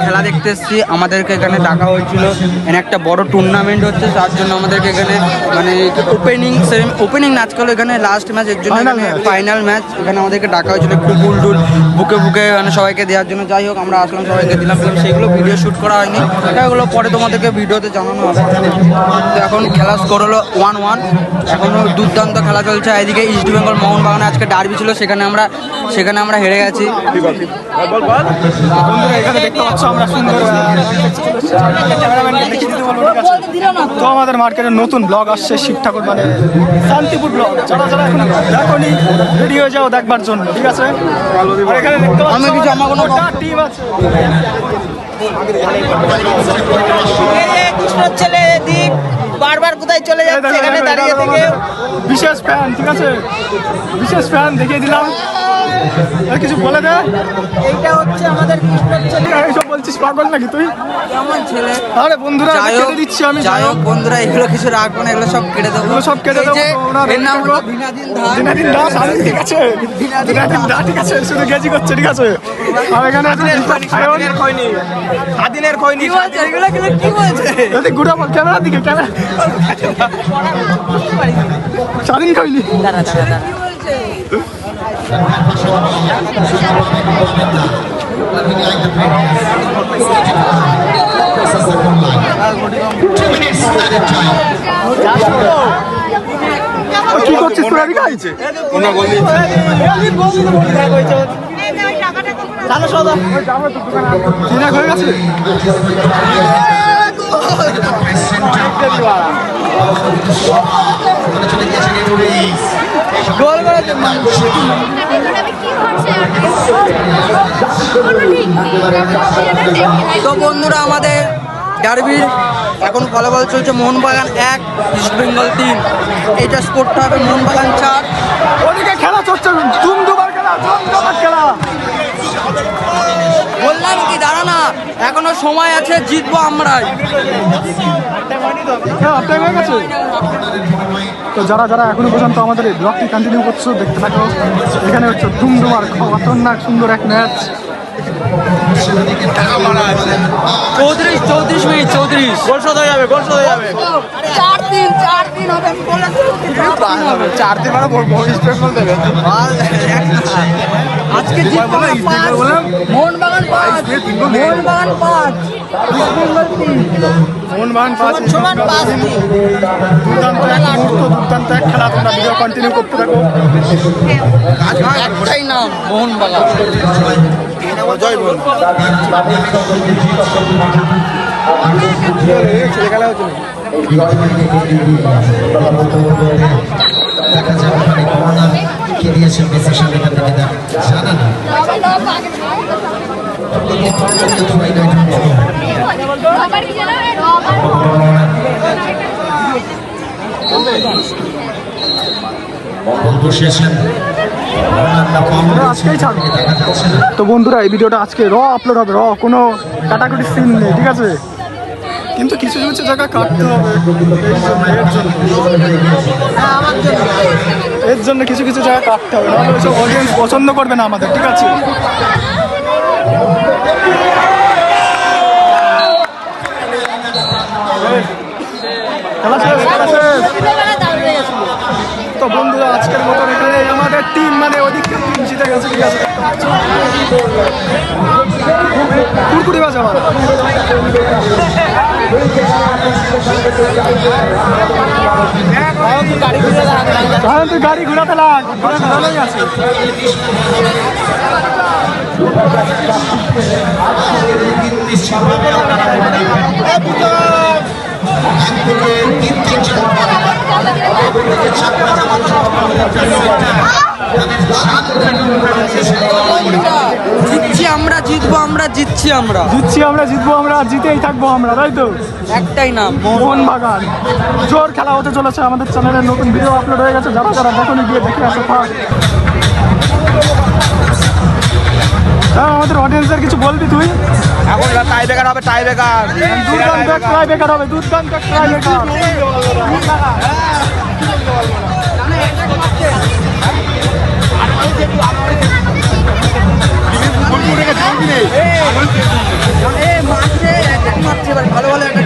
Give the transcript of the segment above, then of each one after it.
খেলা দেখতে এসেছি, আমাদেরকে এখানে ডাকা হয়েছিল, এখানে একটা বড় টুর্নামেন্ট হচ্ছে, তার জন্য আমাদেরকে এখানে মানে ওপেনিং ম্যাচ খেলো এখানে, লাস্ট ম্যাচ, এর জন্য এখানে ফাইনাল ম্যাচ, এখানে আমাদেরকে ডাকা হয়েছিল একটু বুলডুল বুকে বুকে মানে সবাইকে দেওয়ার জন্য। যাই হোক, আমরা আসলাম, সবাইকে দিলাম, সেইগুলো ভিডিও শ্যুট করা হয়নি, এগুলো পরে তোমাদেরকে ভিডিওতে জানানো হবে। তো এখন খেলা স্কোর হলো 1-1, এখনও দুর্দান্ত খেলা চলছে। এদিকে ইস্ট বেঙ্গল মোহনবাগানে আজকে ডার্বি ছিল, সেখানে আমরা হেরে গেছি। তো আমাদের মার্কেটের নতুন ব্লগ আসছে, শিব ঠাকুর মানে শান্তিপুর ব্লগ, যারা যারা এখন দেখোনি রেডি হয়ে যাও দেখবার জন্য, ঠিক আছে? আমি কিছু আমার কোনো টিম আছে, ছেলে দীপ বারবার কোথায় চলে যাচ্ছে এখানে দাঁড়িয়ে থেকে, বিশেষ ফ্যান, ঠিক আছে? বিশেষ ফ্যান দেখিয়ে দিলাম, কিছু বলে দে। এইটা হচ্ছে আমাদের কৃষ্ণর ছেলে। এইসব বলছিস, পাগল নাকি তুই? কেমন ছেলে? আরে বন্ধুরা কেটে দিচ্ছি আমি। যাই হোক বন্ধুরা, এগুলো কিছু রাখবো না, এগুলো সব কেটে দেবো, সব কেটে দেবো। এর নাম হলো দিনাদিন দাস। ঠিক আছে, দিনাদিন দাস, ঠিক আছে, শুধু গেজি করছে, ঠিক আছে? আর এখানে স্বাধীনের খৈনি এগুলো কি বলছে? গুড়া ক্যামেরার দিকে, ক্যামেরা স্বাধীন খাইনি। কি করছিস তোরা? খাইছে হয়ে গেছে। তো বন্ধুরা, আমাদের ডার্বির এখন ফলাফল চলছে, মোহনবাগান 1 ইস্ট বেঙ্গল 3। এইটা স্কোরটা হবে মোহনবাগান 4। ওদিকে খেলা চলছে, দুমদুমার খেলা, জমজমাট খেলা। বললাম কি, দাঁড়া না, এখনো সময় আছে, জিতবো আমরাই। তো যারা যারা এখনো পর্যন্ত আমাদের এই ব্লগটি কন্টিনিউ করছো, দেখতে থাকো। এখানে হচ্ছে দুমদুমার খতরনাক সুন্দর এক ম্যাচ। 34 মিনিট, 34 গোল শোধ হয়ে যাবে, গোল শোধ হয়ে যাবে। 4-3 হবে, আমি বলেছি 4-3 মানে ইস্ট বেঙ্গল দেবে আজকে জিতবো মোহনবাগান 5, মোহনবাগান 5, ইস্ট বেঙ্গল 3, মোহনবাগান 5 সমান 5। দুর্দান্ত এক মুহূর্ত, দুর্দান্ত এক খেলা। তোমরা ভিডিও কন্টিনিউ করতে থাকো। একটাই নাম, মোহনবাগান। জয় বল। ছেলে খেলা হচ্ছে না। দেখা যাবে মানে করোনা কি দিয়েছে মেসির সামনে এখান থেকে জানা না। তো বন্ধুরা, এই ভিডিওটা আজকে আপলোড হবে, কোনো কাটাকুটি সিন নেই, ঠিক আছে? কিন্তু কিছু কিছু জায়গা কাটতে হবে, এর জন্য কিছু কিছু জায়গা কাটতে হবে, নাহলে ওইসব অডিয়েন্স পছন্দ করবে না আমাদের, ঠিক আছে? তো বন্ধুরা, আজকের মতন এখানে আমাদের টিম মানে ওদিকে টিম জিতে গেছে, ঠিক আছে? কুরকুরি বাজা তুই গাড়ি ঘুরাতে লাগ, ঘোরানোই আছে। জিতছি আমরা, জিতবো আমরা, জিতছি আমরা, জিতবো আমরা, জিতেই থাকবো আমরা, তাই তো? একটাই নাম, মোহনবাগান। জোর খেলা হতে চলেছে। আমাদের চ্যানেলে নতুন ভিডিও আপলোড হয়ে গেছে, যারা যারা দেখোনি গিয়ে দেখে আসো। হ্যাঁ, আমাদের অডিয়েন্সের কিছু বলবি তুই? এখন টাই বেকার হবে, টাই বেকার, দুর্দান্ত ট্রাই বেকার হবে, দুর্দান্ত ট্রাই বেকার। ভালো ভালো একটা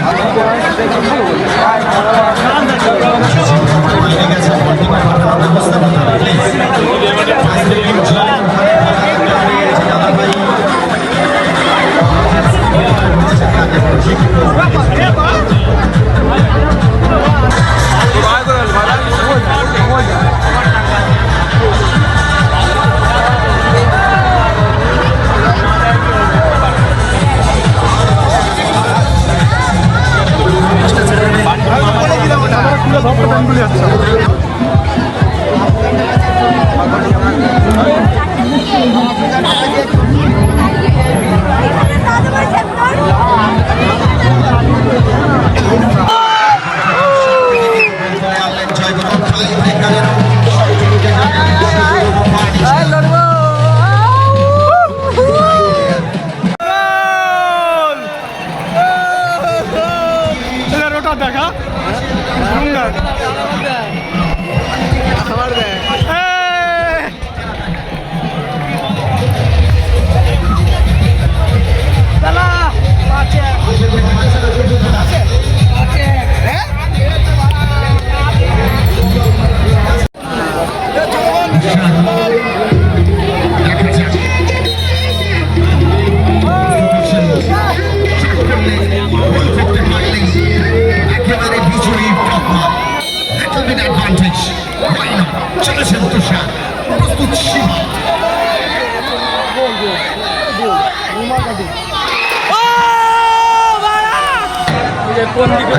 দেখা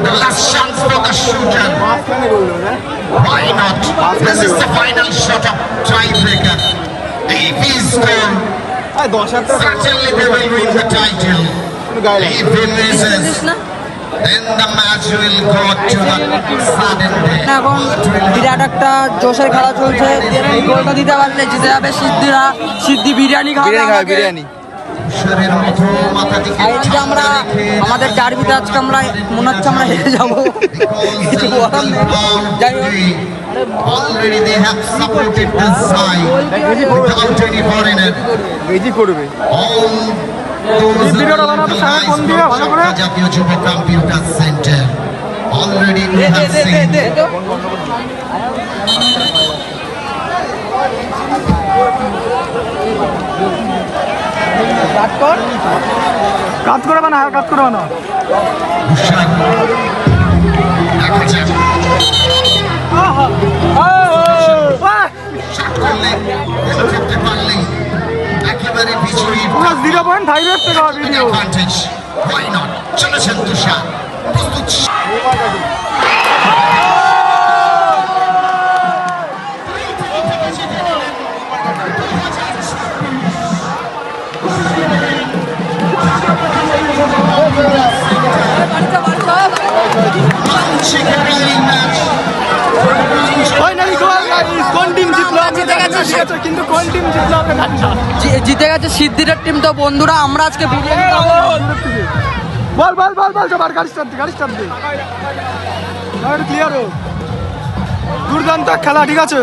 The last chance for the shooter. Why not? This is the final shot of tiebreaker. If he score, certainly they will win the title. If he loses, then the match will go to the sudden death. এখন বিরাট একটা জোশের খেলা চলছে। এই গোলটা দিতে পারলে জিতে যাবে সিদ্ধি বিরিয়ানি খাবে বিরিয়ানি। আর এদিকে আমরা আমাদের ডার্বিতে আজকে আমরা মনে হচ্ছে আমরা হেরে যাবো, কিছু বলার নেই। যাই হোক Already they have supported this side without any foreigner. All those জাতীয় যুব computer centre already we have seen. কাজ করবে না, কাজ করবে না। একেবারে বিজয়ী 0.5 টাকা ভিডিও। Why not? চলেছেন তুষার প্রস্তুত। কিন্তু কোন টিম জিতলো আমরা জানি না। জিতে গেছে সিদ্ধির টিম। তো বন্ধুরা আমরা আজকে বিরিয়ানি খাবো। বল বল বল বল সবার গাড়ি স্টার্ট দে, গাড়ি স্টার্ট দে। ক্লিয়ার হোক। দুর্দান্ত খেলা, ঠিক আছে।